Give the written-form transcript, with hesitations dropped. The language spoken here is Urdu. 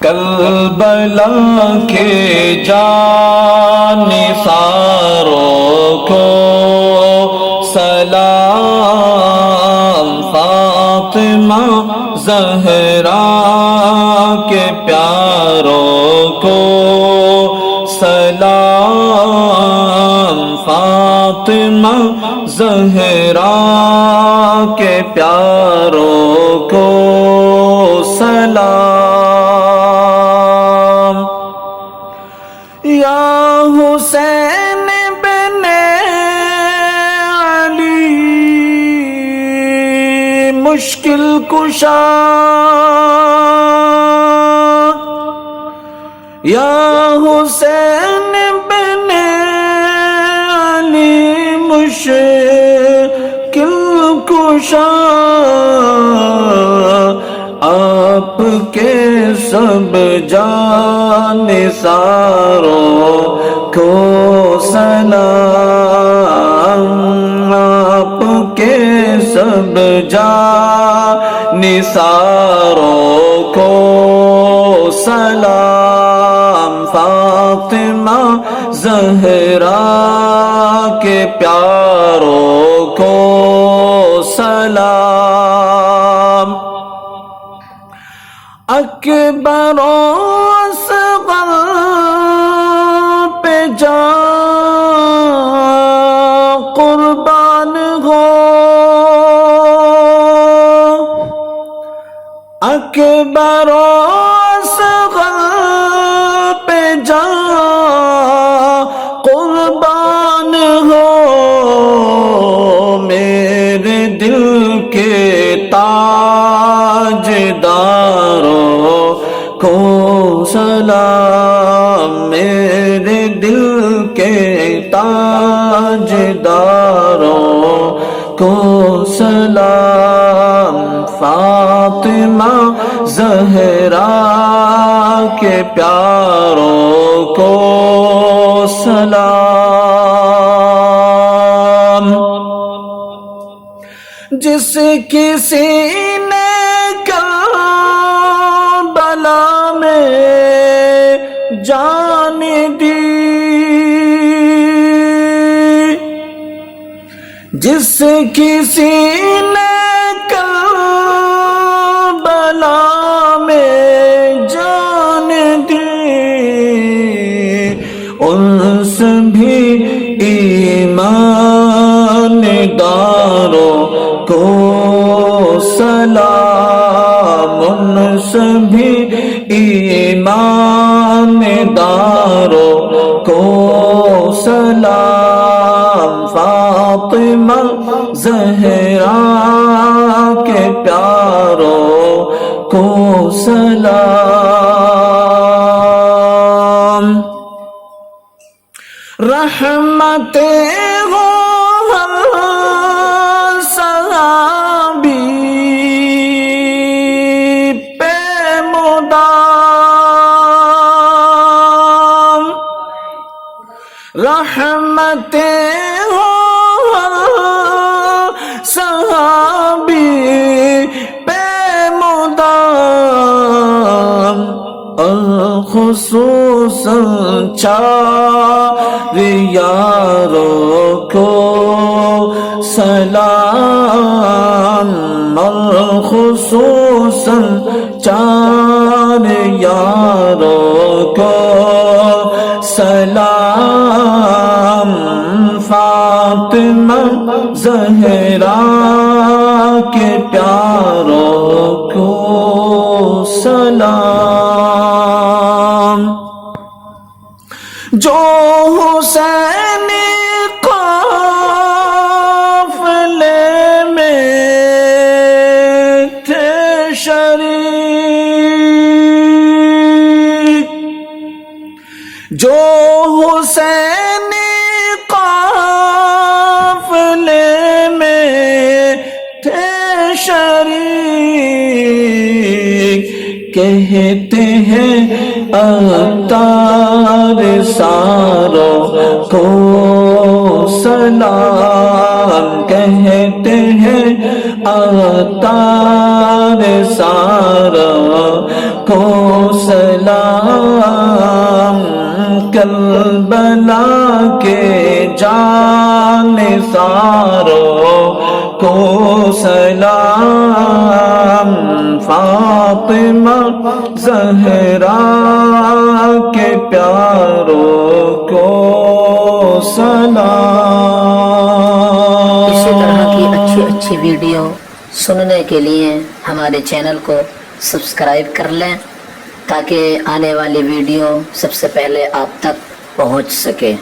کربلا کے جانثاروں کو سلام، فاطمہ زہرا کے پیاروں کو سلام، فاطمہ زہرا کے پیاروں کو سلام۔ یا حسین بن علی مشکل کشا، یا حسین بن علی مشکل کشا، آپ کے سب جانثاروں کو سلام، آپ کے سب جانثاروں کو سلام، فاطمہ زہرا کے پیاروں کو سلام۔ اکبر و اصغر پہ جان قربان ہو، اکبر و اصغر پہ جان قربان ہو، میرے دل کے تاجداروں کو سلام، میرے دل کے تاجداروں کو سلام، فاطمہ زہرا کے پیاروں کو سلام۔ جس کسی نے کربلا میں جان دی، جس کسی نے کربلا میں جان دی، ان سبھی ایمان داروں کو سلام، ان سبھی ایمان داروں کو سلام، فاطمہ زہرا کے پیاروں کو سلام۔ رحمتیں ہو ہر صحابی پہ مدام، رحمتیں ہو ہر صحابی پہ مدام، خصوصاً چار یاروں کو سلام، خصوصاً چار یاروں کو سلام، فاطمہ زہرا کے پیاروں کو سلام۔ جو حسینی قافلے میں تھے شریک، جو حسینی قافلے میں تھے شریک، کہتے ہیں اتار ساروں کو سلام، کہتے ہیں اتار ساروں کو سلام، کربلا کے جانثاروں کو سلام، فاطمہ زہرا کے پیاروں کو سلام۔ اسی طرح کی اچھی ویڈیو سننے کے لیے ہمارے چینل کو سبسکرائب کر لیں تاکہ آنے والی ویڈیو سب سے پہلے آپ تک پہنچ سکے۔